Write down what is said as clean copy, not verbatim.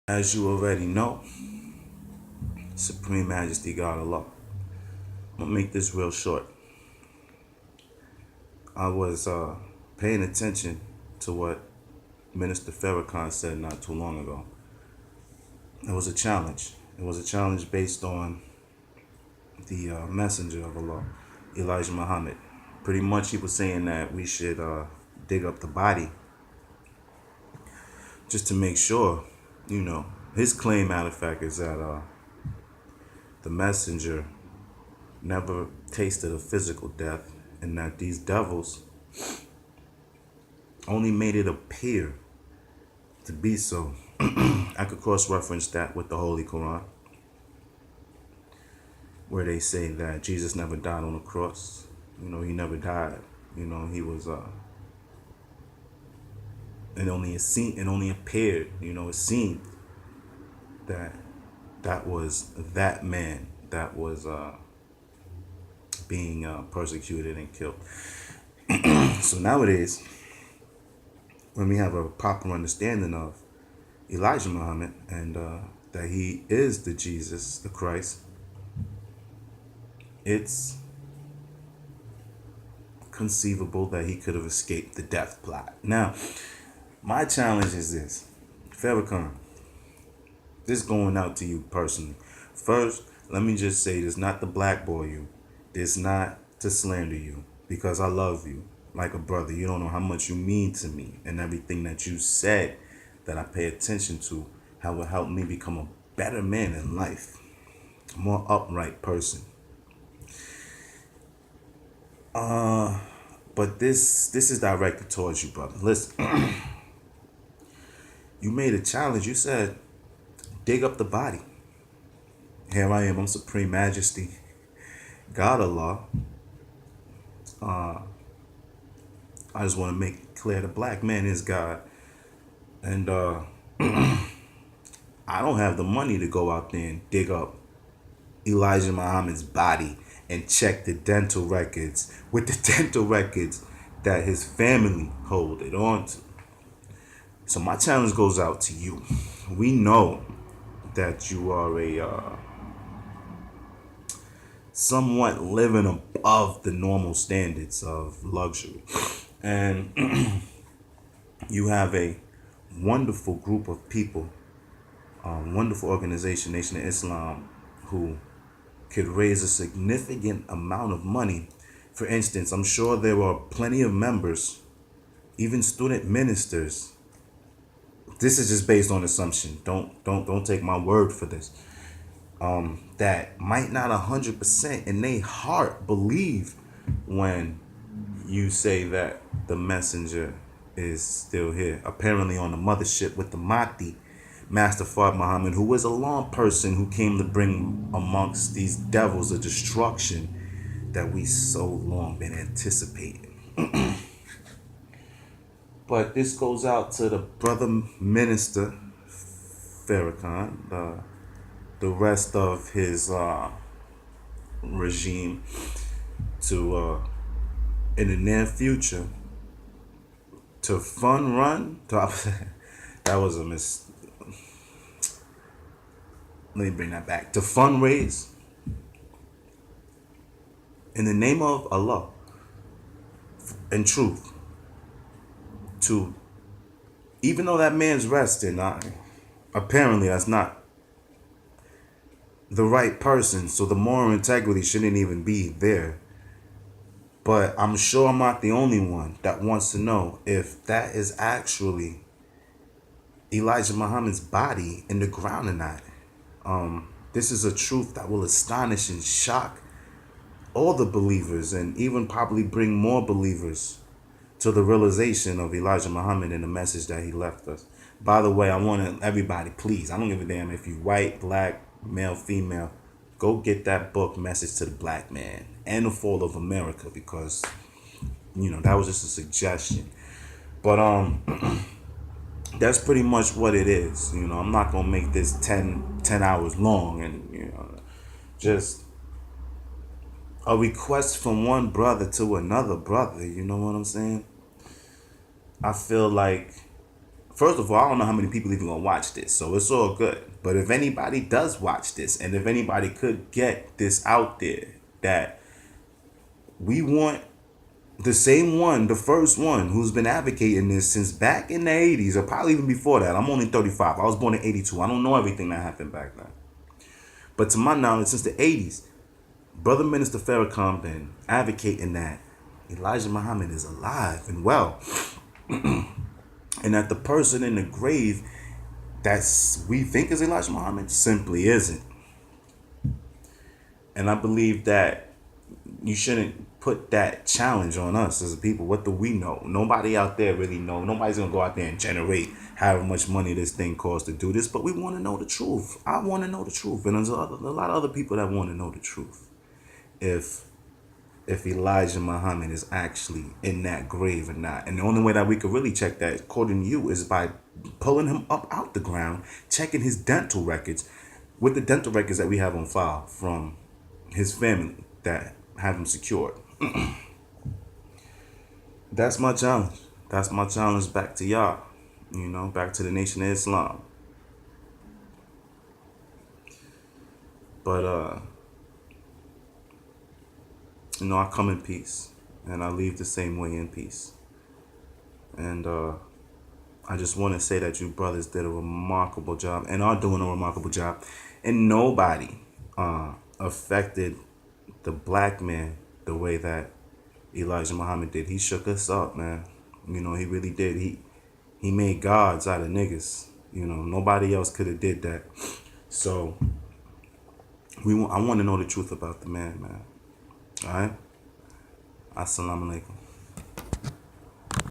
As you already know, Supreme Majesty God Allah. I'm gonna make this real short. I was paying attention to what Minister Farrakhan said not too long ago. It was a challenge. It was a challenge based on the messenger of Allah, Elijah Muhammad. Pretty much, he was saying that we should dig up the body just to make sure, you know, his claim, matter of fact, is that the messenger never tasted a physical death, and that these devils only made it appear to be so. I could cross-reference that with the Holy Quran, where they say that Jesus never died on the cross. You know, he never died. You know, he was it only appeared, you know, it seemed that that was that man that was being persecuted and killed. So nowadays, when we have a proper understanding of Elijah Muhammad and that he is the Jesus, the Christ, it's conceivable that he could have escaped the death plot. Now, my challenge is this. Farrakhan, this going out to you personally. First, let me just say this, not to blackball you. This not to slander you, because I love you like a brother. You don't know how much you mean to me, and everything that you said that I pay attention to, how it helped me become a better man in life, a more upright person. But this is directed towards you, brother. Listen, you made a challenge. You said, dig up the body. Here I am. I'm Supreme Majesty, God Allah. I just want to make it clear the black man is God. And I don't have the money to go out there and dig up Elijah Muhammad's body and check the dental records with the dental records that his family hold it on to. So my challenge goes out to you. We know that you are a somewhat living above the normal standards of luxury. And you have a wonderful group of people, wonderful organization, Nation of Islam, who could raise a significant amount of money. For instance, I'm sure there are plenty of members, even student ministers. This is just based on assumption. Don't take my word for this. That might not 100% in their heart believe when you say that the messenger is still here. Apparently on the mothership with the Mahdi, Master Fard Muhammad, who was a long person who came to bring amongst these devils a destruction that we so long been anticipating. But this goes out to the brother minister Farrakhan, the rest of his regime, to in the near future to fund run to that was a mis. Let me bring that back. To fundraise in the name of Allah and truth. To, even though that man's resting, apparently that's not the right person, so the moral integrity shouldn't even be there. But I'm sure I'm not the only one that wants to know if that is actually Elijah Muhammad's body in the ground or not. This is a truth that will astonish and shock all the believers, and even probably bring more believers to the realization of Elijah Muhammad and the message that he left us. By the way, I want everybody, please, I don't give a damn if you white, black, male, female, go get that book, Message to the Black Man and the Fall of America, because, you know, that was just a suggestion. But that's pretty much what it is. You know, I'm not going to make this 10 hours long, and, you know, just a request from one brother to another brother. You know what I'm saying? I feel like first of all, I don't know how many people even gonna watch this, so it's all good. But if anybody does watch this, and if anybody could get this out there, that we want the same one, the first one who's been advocating this since back in the 80s, or probably even before that. I'm only 35. I was born in 82. I don't know everything that happened back then. But to my knowledge, since the 80s, Brother Minister Farrakhan been advocating that Elijah Muhammad is alive and well. And that the person in the grave that's we think is Elijah Muhammad simply isn't. And I believe that you shouldn't put that challenge on us as a people. What do we know? Nobody out there really know. Nobody's gonna go out there and generate however much money this thing costs to do this. But we want to know the truth. I want to know the truth, and there's a lot of other people that want to know the truth. If Elijah Muhammad is actually in that grave or not. And the only way that we could really check that, according to you, is by pulling him up out the ground, checking his dental records with the dental records that we have on file from his family that have him secured. That's my challenge. That's my challenge back to y'all. Back to the Nation of Islam. But I come in peace, and I leave the same way in peace. And I just want to say that you brothers did a remarkable job and are doing a remarkable job. And nobody affected the black man the way that Elijah Muhammad did. He shook us up, man. He really did. He made gods out of niggas. Nobody else could have did that. So I want to know the truth about the man. All right. Assalamu alaikum.